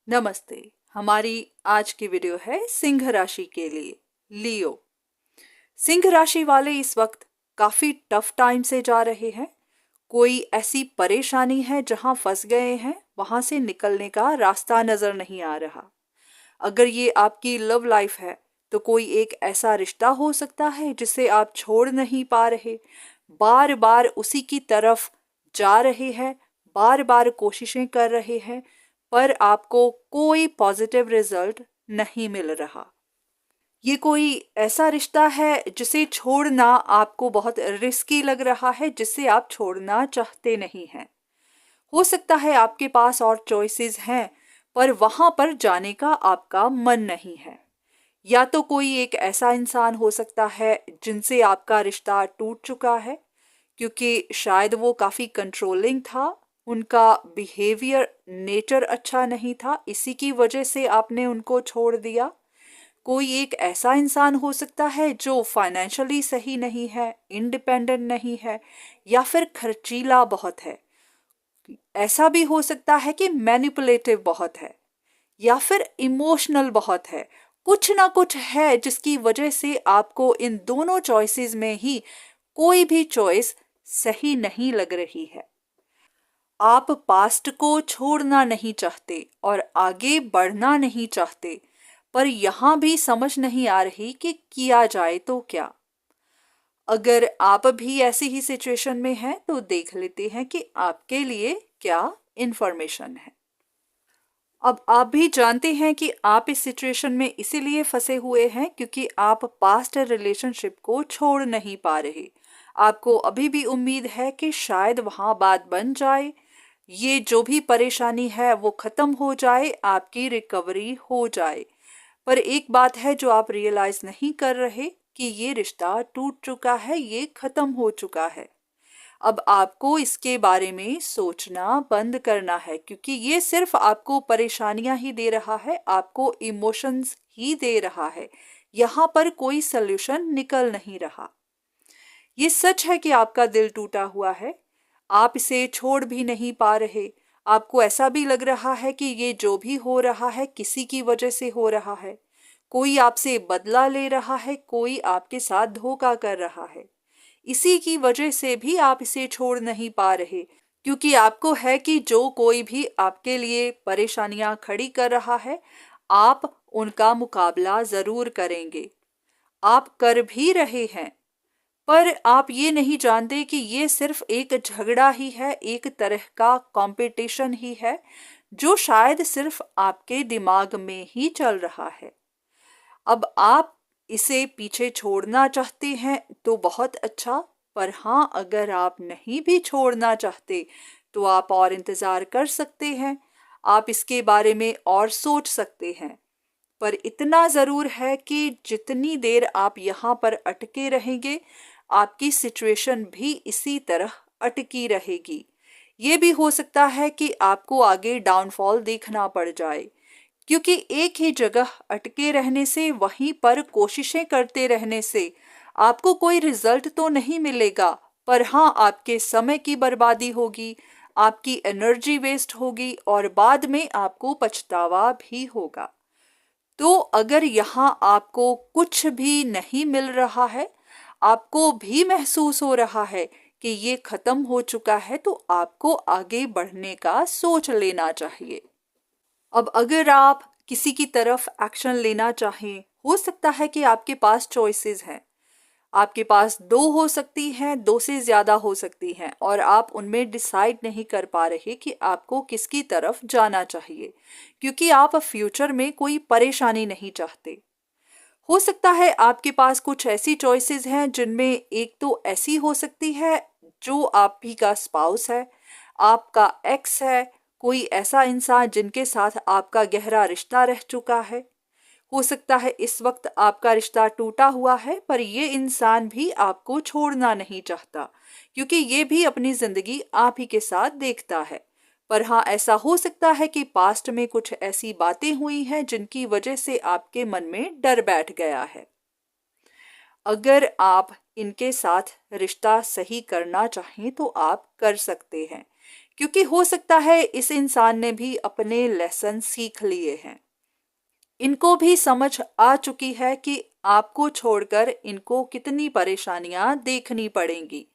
नमस्ते। हमारी आज की वीडियो है सिंह राशि के लिए, लियो। सिंह राशि वाले इस वक्त काफी टफ टाइम से जा रहे हैं। कोई ऐसी परेशानी है जहां फंस गए हैं, वहां से निकलने का रास्ता नजर नहीं आ रहा। अगर ये आपकी लव लाइफ है तो कोई एक ऐसा रिश्ता हो सकता है जिसे आप छोड़ नहीं पा रहे, बार बार उसी की तरफ जा रहे हैं, बार बार कोशिशें कर रहे हैं, पर आपको कोई पॉजिटिव रिजल्ट नहीं मिल रहा। ये कोई ऐसा रिश्ता है जिसे छोड़ना आपको बहुत रिस्की लग रहा है, जिसे आप छोड़ना चाहते नहीं हैं। हो सकता है आपके पास और चॉइसेस हैं, पर वहां पर जाने का आपका मन नहीं है। या तो कोई एक ऐसा इंसान हो सकता है जिनसे आपका रिश्ता टूट चुका है, क्योंकि शायद वो काफ़ी कंट्रोलिंग था, उनका बिहेवियर, नेचर अच्छा नहीं था, इसी की वजह से आपने उनको छोड़ दिया। कोई एक ऐसा इंसान हो सकता है जो फाइनेंशियली सही नहीं है, इंडिपेंडेंट नहीं है, या फिर खर्चीला बहुत है। ऐसा भी हो सकता है कि मैनिपुलेटिव बहुत है, या फिर इमोशनल बहुत है। कुछ ना कुछ है जिसकी वजह से आपको इन दोनों चॉइसेस में ही कोई भी चॉइस सही नहीं लग रही है। आप पास्ट को छोड़ना नहीं चाहते और आगे बढ़ना नहीं चाहते, पर यहां भी समझ नहीं आ रही कि किया जाए तो क्या। अगर आप भी ऐसी ही सिचुएशन में हैं तो देख लेते हैं कि आपके लिए क्या इंफॉर्मेशन है। अब आप भी जानते हैं कि आप इस सिचुएशन में इसीलिए फंसे हुए हैं क्योंकि आप पास्ट रिलेशनशिप को छोड़ नहीं पा रहे। आपको अभी भी उम्मीद है कि शायद वहां बात बन जाए, ये जो भी परेशानी है वो खत्म हो जाए, आपकी रिकवरी हो जाए। पर एक बात है जो आप रियलाइज नहीं कर रहे कि ये रिश्ता टूट चुका है, ये खत्म हो चुका है। अब आपको इसके बारे में सोचना बंद करना है, क्योंकि ये सिर्फ आपको परेशानियां ही दे रहा है, आपको इमोशंस ही दे रहा है। यहाँ पर कोई सल्यूशन निकल नहीं रहा। ये सच है कि आपका दिल टूटा हुआ है, आप इसे छोड़ भी नहीं पा रहे। आपको ऐसा भी लग रहा है कि ये जो भी हो रहा है किसी की वजह से हो रहा है। कोई आपसे बदला ले रहा है, कोई आपके साथ धोखा कर रहा है। इसी की वजह से भी आप इसे छोड़ नहीं पा रहे, क्योंकि आपको है कि जो कोई भी आपके लिए परेशानियां खड़ी कर रहा है, आप उनका मुकाबला जरूर करेंगे। आप कर भी रहे हैं, पर आप ये नहीं जानते कि ये सिर्फ एक झगड़ा ही है, एक तरह का कंपटीशन ही है, जो शायद सिर्फ आपके दिमाग में ही चल रहा है। अब आप इसे पीछे छोड़ना चाहते हैं तो बहुत अच्छा, पर हाँ, अगर आप नहीं भी छोड़ना चाहते तो आप और इंतज़ार कर सकते हैं, आप इसके बारे में और सोच सकते हैं। पर इतना ज़रूर है कि जितनी देर आप यहाँ पर अटके रहेंगे, आपकी सिचुएशन भी इसी तरह अटकी रहेगी। ये भी हो सकता है कि आपको आगे डाउनफॉल देखना पड़ जाए, क्योंकि एक ही जगह अटके रहने से, वहीं पर कोशिशें करते रहने से आपको कोई रिजल्ट तो नहीं मिलेगा, पर हाँ, आपके समय की बर्बादी होगी, आपकी एनर्जी वेस्ट होगी और बाद में आपको पछतावा भी होगा। तो अगर यहाँ आपको कुछ भी नहीं मिल रहा है, आपको भी महसूस हो रहा है कि ये खत्म हो चुका है, तो आपको आगे बढ़ने का सोच लेना चाहिए। अब अगर आप किसी की तरफ एक्शन लेना चाहें, हो सकता है कि आपके पास चॉइसेस हैं। आपके पास दो हो सकती हैं, दो से ज़्यादा हो सकती हैं, और आप उनमें डिसाइड नहीं कर पा रहे कि आपको किसकी तरफ जाना चाहिए, क्योंकि आप फ्यूचर में कोई परेशानी नहीं चाहते। हो सकता है आपके पास कुछ ऐसी चॉइसेस हैं जिनमें एक तो ऐसी हो सकती है जो आप ही का स्पाउस है, आपका एक्स है, कोई ऐसा इंसान जिनके साथ आपका गहरा रिश्ता रह चुका है। हो सकता है इस वक्त आपका रिश्ता टूटा हुआ है, पर ये इंसान भी आपको छोड़ना नहीं चाहता, क्योंकि ये भी अपनी जिंदगी आप ही के साथ देखता है। पर हाँ, ऐसा हो सकता है कि पास्ट में कुछ ऐसी बातें हुई हैं जिनकी वजह से आपके मन में डर बैठ गया है। अगर आप इनके साथ रिश्ता सही करना चाहें तो आप कर सकते हैं, क्योंकि हो सकता है इस इंसान ने भी अपने लेसन सीख लिए हैं। इनको भी समझ आ चुकी है कि आपको छोड़कर इनको कितनी परेशानियां देखनी पड़ेंगी।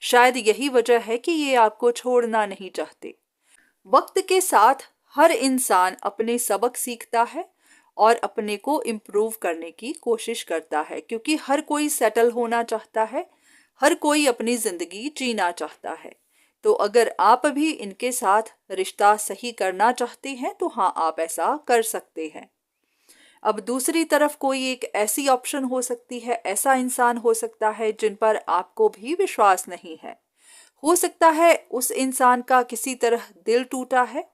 शायद यही वजह है कि ये आपको छोड़ना नहीं चाहते। वक्त के साथ हर इंसान अपने सबक सीखता है और अपने को इम्प्रूव करने की कोशिश करता है, क्योंकि हर कोई सेटल होना चाहता है, हर कोई अपनी जिंदगी जीना चाहता है। तो अगर आप भी इनके साथ रिश्ता सही करना चाहते हैं तो हाँ, आप ऐसा कर सकते हैं। अब दूसरी तरफ कोई एक ऐसी ऑप्शन हो सकती है, ऐसा इंसान हो सकता है जिन पर आपको भी विश्वास नहीं है। हो सकता है उस इंसान का किसी तरह दिल टूटा है,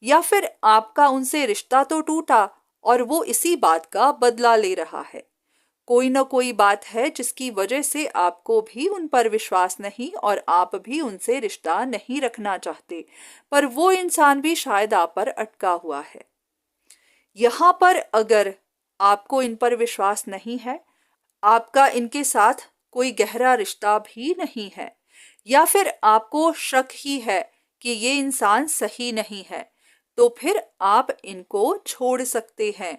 या फिर आपका उनसे रिश्ता तो टूटा और वो इसी बात का बदला ले रहा है। कोई ना कोई बात है जिसकी वजह से आपको भी उन पर विश्वास नहीं और आप भी उनसे रिश्ता नहीं रखना चाहते, पर वो इंसान भी शायद आप पर अटका हुआ है। यहाँ पर अगर आपको इन पर विश्वास नहीं है, आपका इनके साथ कोई गहरा रिश्ता भी नहीं है, या फिर आपको शक ही है कि ये इंसान सही नहीं है, तो फिर आप इनको छोड़ सकते हैं।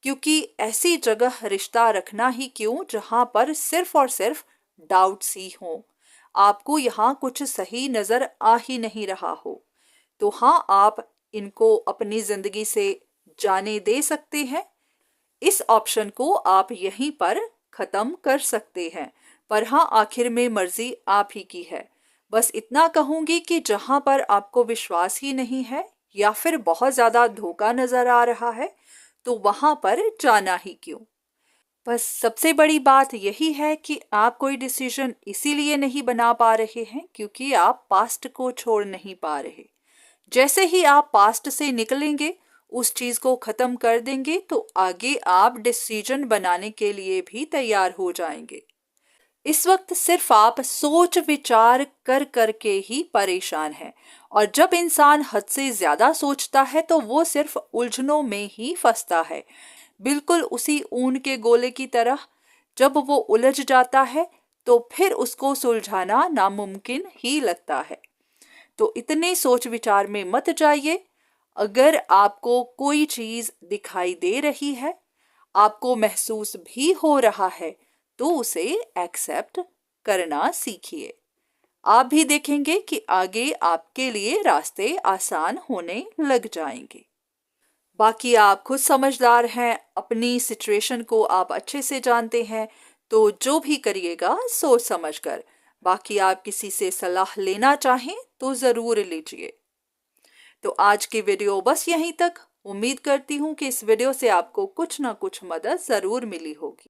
क्योंकि ऐसी जगह रिश्ता रखना ही क्यों जहां पर सिर्फ और सिर्फ डाउट्स ही हो, आपको यहाँ कुछ सही नजर आ ही नहीं रहा हो, तो हाँ, आप इनको अपनी जिंदगी से जाने दे सकते हैं। इस ऑप्शन को आप यहीं पर खत्म कर सकते हैं। पर हाँ, आखिर में मर्जी आप ही की है। बस इतना कहूंगी कि जहां पर आपको विश्वास ही नहीं है या फिर बहुत ज्यादा धोखा नजर आ रहा है, तो वहां पर जाना ही क्यों। बस सबसे बड़ी बात यही है कि आप कोई डिसीजन इसीलिए नहीं बना पा रहे हैं क्योंकि आप पास्ट को छोड़ नहीं पा रहे। जैसे ही आप पास्ट से निकलेंगे, उस चीज को खत्म कर देंगे, तो आगे आप डिसीजन बनाने के लिए भी तैयार हो जाएंगे। इस वक्त सिर्फ आप सोच विचार कर करके ही परेशान हैं, और जब इंसान हद से ज्यादा सोचता है तो वो सिर्फ उलझनों में ही फंसता है, बिल्कुल उसी ऊन के गोले की तरह। जब वो उलझ जाता है तो फिर उसको सुलझाना नामुमकिन ही लगता है। तो इतने सोच विचार में मत जाइए। अगर आपको कोई चीज दिखाई दे रही है, आपको महसूस भी हो रहा है, तो उसे एक्सेप्ट करना सीखिए। आप भी देखेंगे कि आगे आपके लिए रास्ते आसान होने लग जाएंगे। बाकी आप खुद समझदार हैं, अपनी सिचुएशन को आप अच्छे से जानते हैं, तो जो भी करिएगा सोच समझ कर। बाकी आप किसी से सलाह लेना चाहें तो ज़रूर लीजिए। तो आज की वीडियो बस यहीं तक। उम्मीद करती हूँ कि इस वीडियो से आपको कुछ ना कुछ मदद ज़रूर मिली होगी।